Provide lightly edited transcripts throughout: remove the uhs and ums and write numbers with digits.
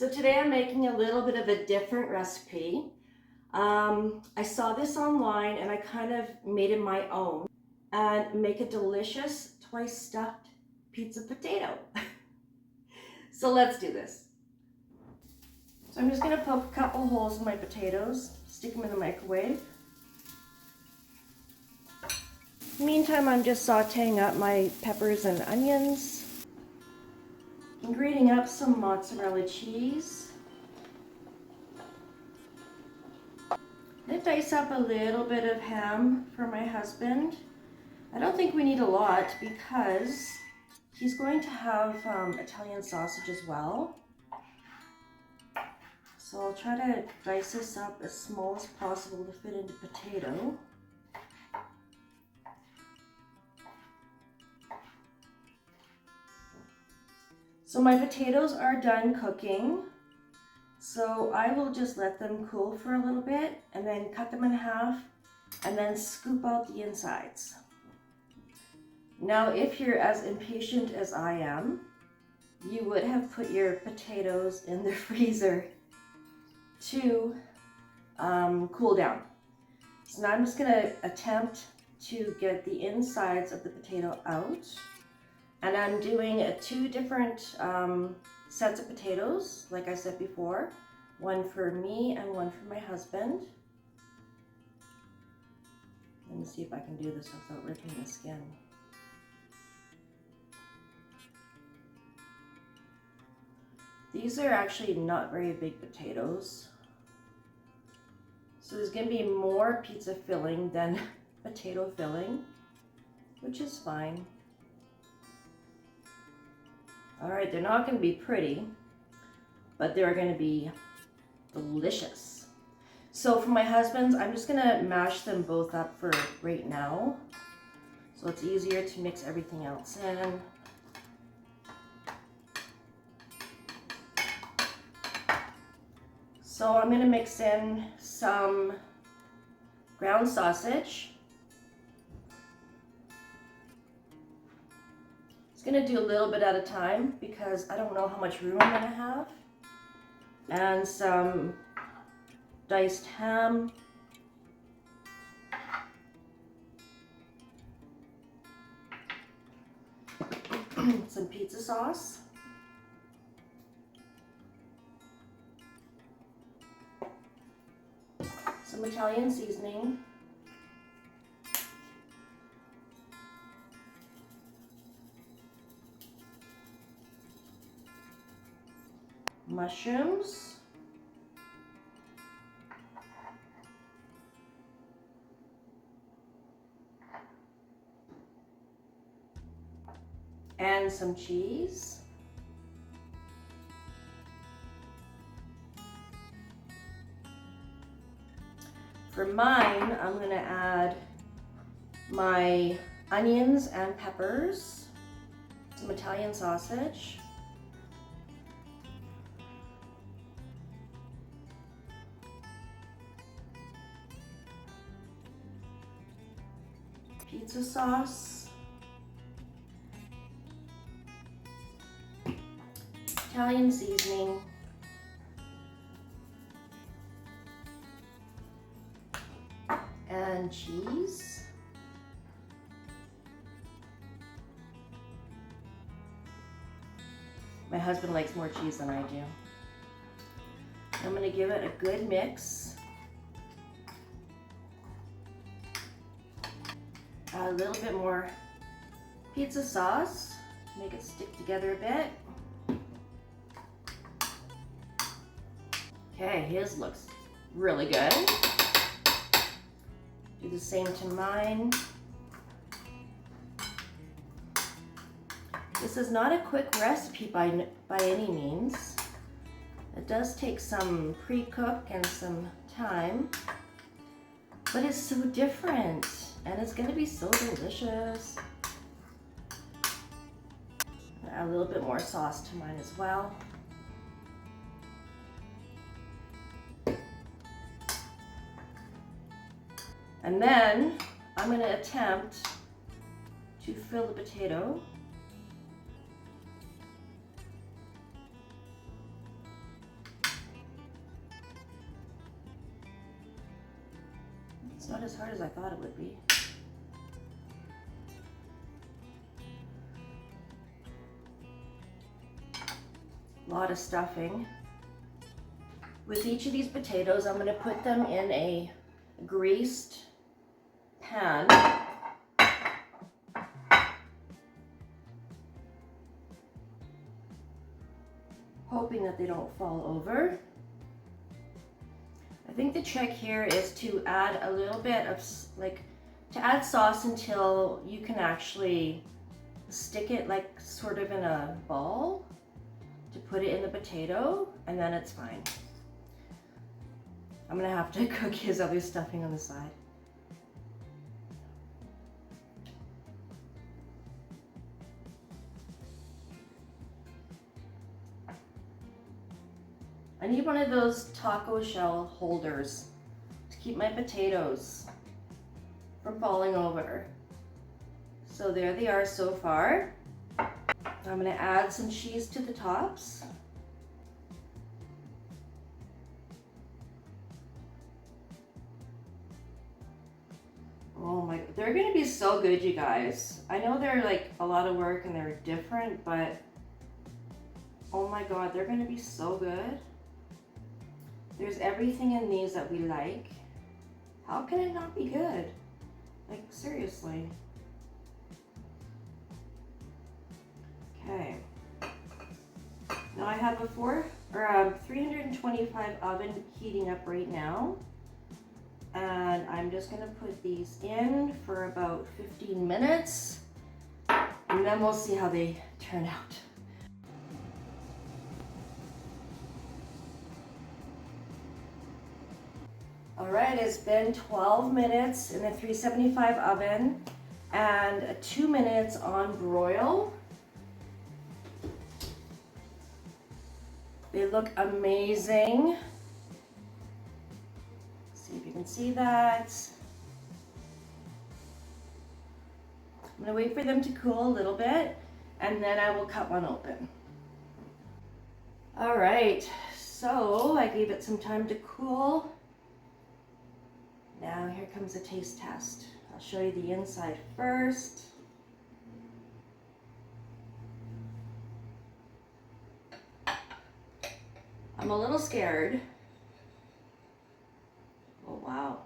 So today I'm making a little bit of a different recipe. I saw this online and I kind of made it my own and make a delicious twice stuffed pizza potato. So let's do this. So I'm just going to poke a couple holes in my potatoes, stick them in the microwave. Meantime, I'm just sauteing up my peppers and onions. I'm grating up some mozzarella cheese. I'm going to dice up a little bit of ham for my husband. I don't think we need a lot because he's going to have Italian sausage as well. So I'll try to dice this up as small as possible to fit into potato. So my potatoes are done cooking. So I will just let them cool for a little bit and then cut them in half and then scoop out the insides. Now, if you're as impatient as I am, you would have put your potatoes in the freezer to cool down. So now I'm just gonna attempt to get the insides of the potato out. And I'm doing two different sets of potatoes, like I said before. One for me and one for my husband. Let me see if I can do this without ripping the skin. These are actually not very big potatoes. So there's gonna be more pizza filling than potato filling, which is fine. All right, they're not gonna be pretty, but they're gonna be delicious. So for my husband's, I'm just gonna mash them both up for right now. So it's easier to mix everything else in. So I'm gonna mix in some ground sausage. Just gonna do a little bit at a time because I don't know how much room I'm gonna have. And some diced ham. Some pizza sauce. Some Italian seasoning. Mushrooms. And some cheese. For mine, I'm going to add my onions and peppers, some Italian sausage, pizza sauce, Italian seasoning, and cheese. My husband likes more cheese than I do. I'm going to give it a good mix. Add a little bit more pizza sauce to make it stick together a bit. Okay, his looks really good. Do the same to mine. This is not a quick recipe by any means. It does take some pre-cook and some time, but it's so different and it's gonna be so delicious. Add a little bit more sauce to mine as well. And then I'm going to attempt to fill the potato. not as hard as I thought it would be. A lot of stuffing. With each of these potatoes, I'm going to put them in a greased pan. Hoping that they don't fall over. I think the trick here is to add a little bit of, to add sauce until you can actually stick it like sort of in a ball to put it in the potato, and then it's fine. I'm gonna have to cook his other stuffing on the side. I need one of those taco shell holders to keep my potatoes from falling over. So there they are so far. I'm gonna add some cheese to the tops. Oh my, they're gonna be so good, you guys. I know they're like a lot of work and they're different, but oh my God, they're gonna be so good. There's everything in these that we like. How can it not be good? Like, seriously. Okay. Now I have a 325 oven heating up right now. And I'm just gonna put these in for about 15 minutes. And then we'll see how they turn out. All right, it's been 12 minutes in the 375 oven and 2 minutes on broil. They look amazing. See if you can see that. I'm gonna wait for them to cool a little bit and then I will cut one open. All right, so I gave it some time to cool. Now here comes a taste test. I'll show you the inside first. I'm a little scared. Oh wow.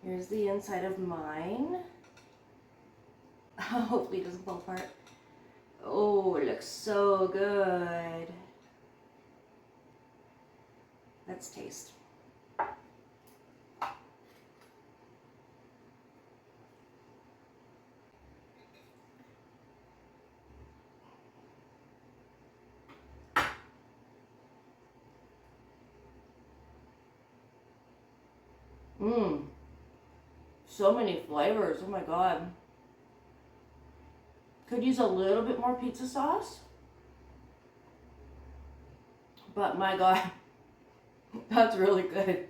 Here's the inside of mine. Hopefully it doesn't fall apart. Oh, it looks so good. Let's taste. So many flavors, oh my God. Could use a little bit more pizza sauce, but my God, that's really good.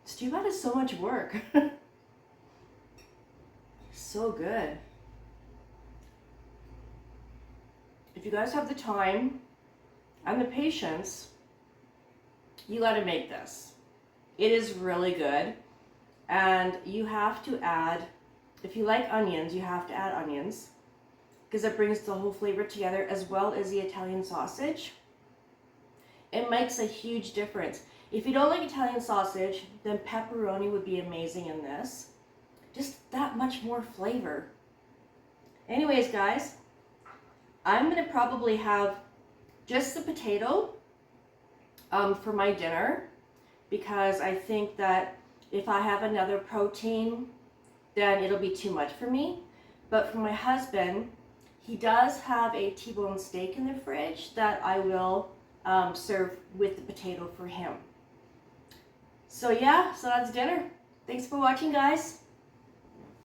It's too bad it's so much work. So good. If you guys have the time and the patience, you gotta make this. It is really good. And you have to add, if you like onions, you have to add onions because it brings the whole flavor together, as well as the Italian sausage. It makes a huge difference. If you don't like Italian sausage, then pepperoni would be amazing in this. Just that much more flavor. Anyways, guys, I'm gonna probably have just the potato for my dinner, because I think that if I have another protein, then it'll be too much for me. But for my husband, he does have a T-bone steak in the fridge that I will serve with the potato for him. So yeah, so that's dinner. Thanks for watching, guys.